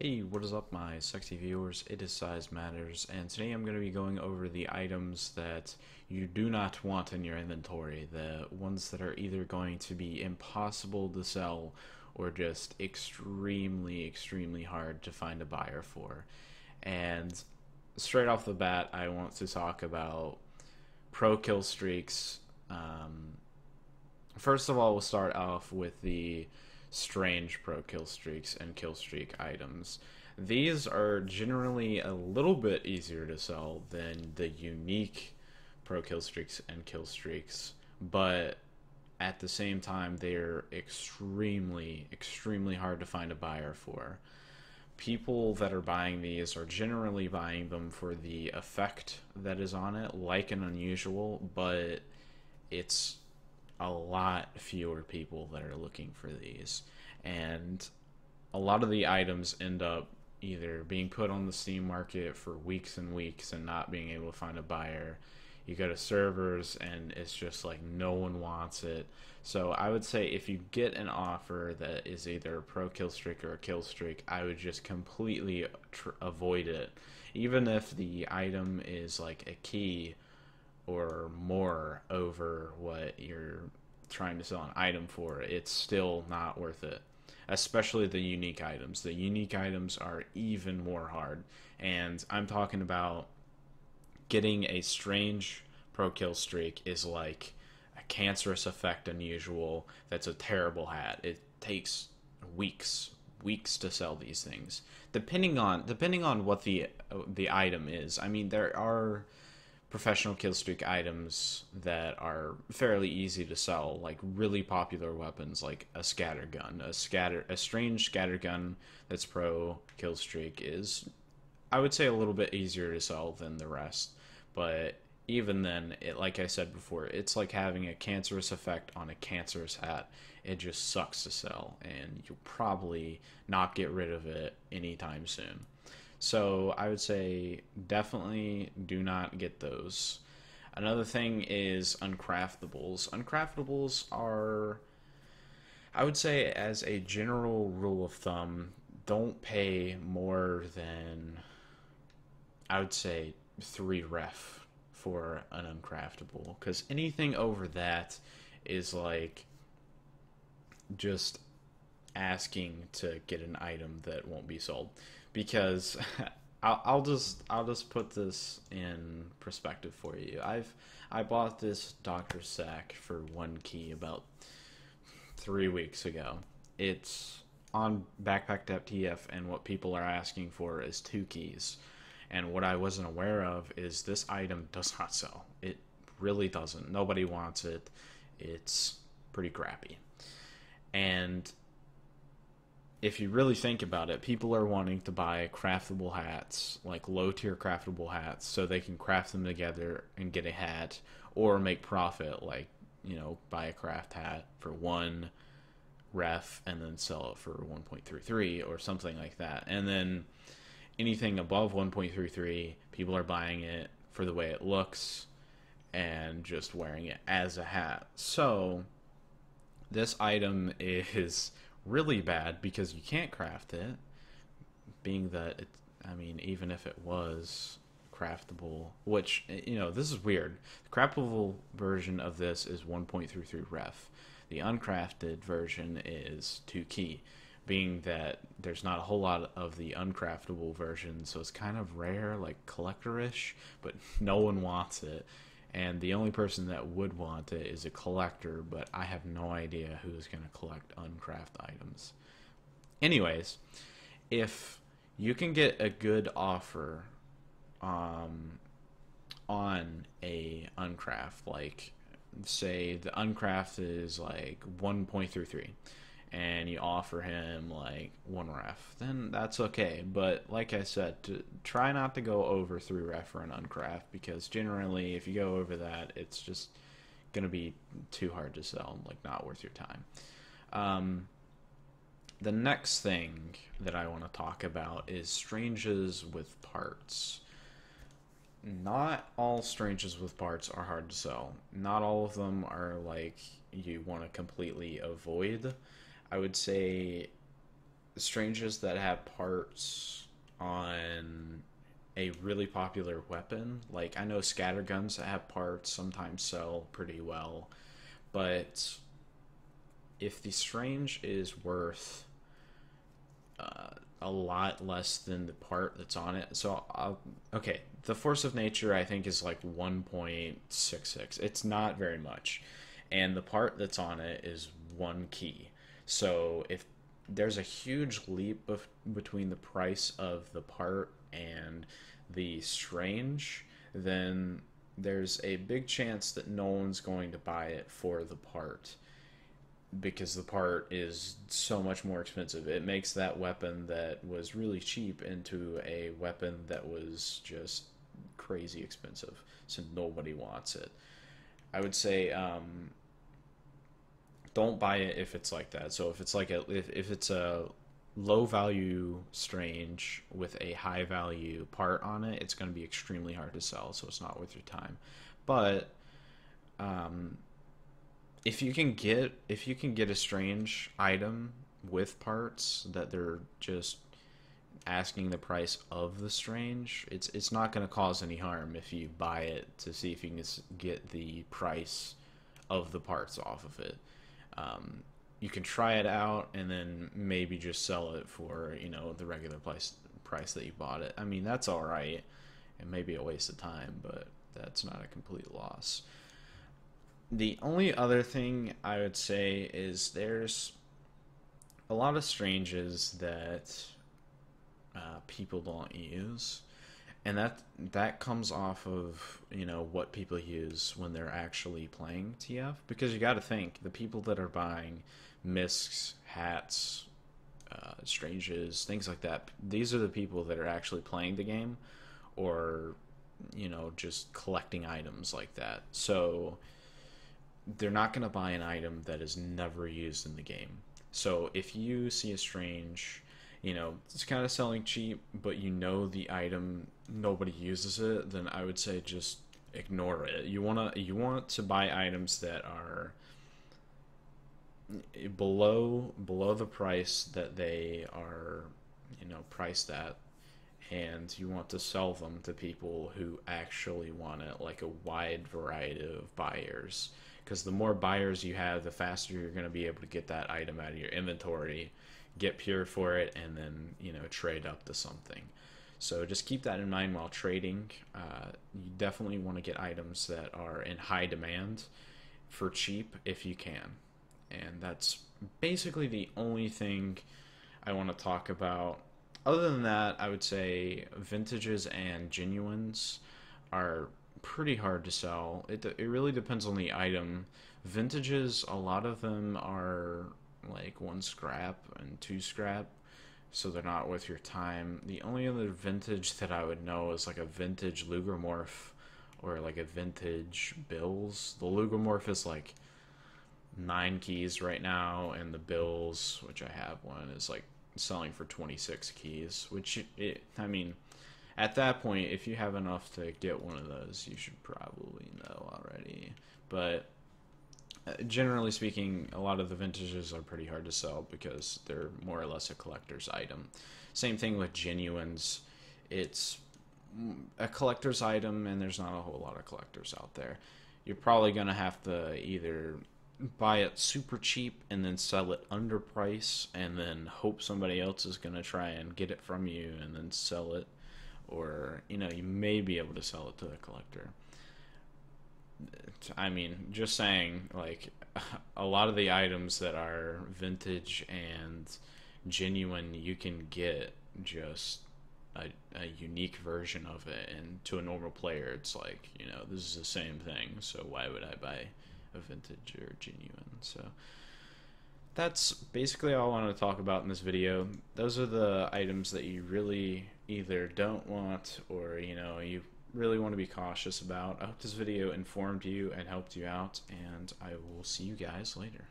Hey, what is up, my sexy viewers? It is Size Matters, and today I'm going to be going over the items that you do not want in your inventory, the ones that are either going to be impossible to sell or just extremely hard to find a buyer for. And straight off the bat, I want to talk about pro kill streaks. First of all, we'll start off with the strange pro kill streaks and kill streak items. These are generally a little bit easier to sell than the unique pro kill streaks and kill streaks, but at the same time, they're extremely hard to find a buyer for. People that are buying these are generally buying them for the effect that is on it, like an unusual, but it's a lot fewer people that are looking for these. And a lot of the items end up either being put on the Steam market for weeks and weeks and not being able to find a buyer. You go to servers and it's just like no one wants it. So I would say if you get an offer that is either a pro kill streak or a kill streak, I would just completely avoid it. Even if the item is like a key or more over what you're trying to sell an item for, it's still not worth it. Especially the unique items. The unique items are even more hard. And I'm talking about getting a strange pro kill streak is like a cancerous effect unusual that's a terrible hat. It takes weeks to sell these things. Depending on what the item is. I mean, there are professional killstreak items that are fairly easy to sell, like really popular weapons like a scatter gun. A strange scatter gun that's pro killstreak is, I would say, a little bit easier to sell than the rest. But even then, it, like I said before, it's like having a cancerous effect on a cancerous hat. It just sucks to sell, and you'll probably not get rid of it anytime soon. So I would say definitely do not get those. Another thing is uncraftables. Uncraftables are, I would say, as a general rule of thumb, don't pay more than, I would say, 3 ref for an uncraftable. Because anything over that is like just asking to get an item that won't be sold. Because I'll just put this in perspective for you. I bought this Doctor Sack for 1 key about 3 weeks ago. It's on Backpack.tf, and what people are asking for is 2 keys. And what I wasn't aware of is this item does not sell. It really doesn't. Nobody wants it. It's pretty crappy. And if you really think about it, people are wanting to buy craftable hats, like low tier craftable hats, so they can craft them together and get a hat, or make profit, like, buy a craft hat for 1 ref and then sell it for 1.33 or something like that. And then anything above 1.33, people are buying it for the way it looks and just wearing it as a hat. So this item is really bad because you can't craft it, being that I mean, even if it was craftable, which, this is weird. The craftable version of this is 1.33 ref. The uncrafted version is 2 key, being that there's not a whole lot of the uncraftable version, so it's kind of rare, like collector-ish, but no one wants it. And the only person that would want it is a collector, but I have no idea who's going to collect uncraft items. Anyways, if you can get a good offer on a uncraft, like say the uncraft is like 1.33, and you offer him like 1 ref, then that's okay. But like I said, try not to go over 3 ref for an uncraft, because generally if you go over that, it's just gonna be too hard to sell, like not worth your time. Um, the next thing that I want to talk about is stranges with parts. Not all stranges with parts are hard to sell. Not all of them are like you want to completely avoid. I would say Stranges that have parts on a really popular weapon. Like, I know scatter guns that have parts sometimes sell pretty well, but if the strange is worth a lot less than the part that's on it, so okay, the force of nature I think is like 1.66. It's not very much, and the part that's on it is one key. So if there's a huge leap between the price of the part and the strange, then there's a big chance that no one's going to buy it for the part because the part is so much more expensive. It makes that weapon that was really cheap into a weapon that was just crazy expensive, so nobody wants it. I would say don't buy it if it's like that. So if it's like if it's a low value strange with a high value part on it, it's going to be extremely hard to sell, so it's not worth your time. But if you can get a strange item with parts that they're just asking the price of the strange, it's not going to cause any harm if you buy it to see if you can get the price of the parts off of it. You can try it out and then maybe just sell it for the regular price that you bought it. I mean, that's all right. It may be a waste of time, but that's not a complete loss. The only other thing I would say is there's a lot of stranges that people don't use, and that comes off of what people use when they're actually playing TF, because you got to think the people that are buying miscs, hats, stranges, things like that, these are the people that are actually playing the game, or just collecting items like that. So they're not going to buy an item that is never used in the game. So if you see a strange, it's kind of selling cheap, but the item, nobody uses it, then I would say just ignore it. You want to buy items that are below the price that they are priced at, and you want to sell them to people who actually want it, like a wide variety of buyers, because the more buyers you have, the faster you're going to be able to get that item out of your inventory, get pure for it, and then trade up to something. So just keep that in mind while trading. You definitely want to get items that are in high demand for cheap if you can. And that's basically the only thing I want to talk about. Other than that, I would say vintages and genuines are pretty hard to sell. It really depends on the item. Vintages, a lot of them are like 1 scrap and 2 scrap, so they're not worth your time. The only other vintage that I would know is like a vintage Lugermorph or like a vintage Bills. The Lugermorph is like 9 keys right now, and the Bills, which I have one, is like selling for 26 keys, which I mean, at that point, if you have enough to get one of those, you should probably know already. But generally speaking, a lot of the vintages are pretty hard to sell because they're more or less a collector's item. Same thing with genuines. It's a collector's item, and there's not a whole lot of collectors out there. You're probably going to have to either buy it super cheap and then sell it under price, and then hope somebody else is going to try and get it from you and then sell it, or you may be able to sell it to the collector. I mean, just saying, like, a lot of the items that are vintage and genuine, you can get just a unique version of it, and to a normal player it's like, this is the same thing, so why would I buy a vintage or genuine? So that's basically all I wanted to talk about in this video. Those are the items that you really either don't want, or you really want to be cautious about. I hope this video informed you and helped you out, and I will see you guys later.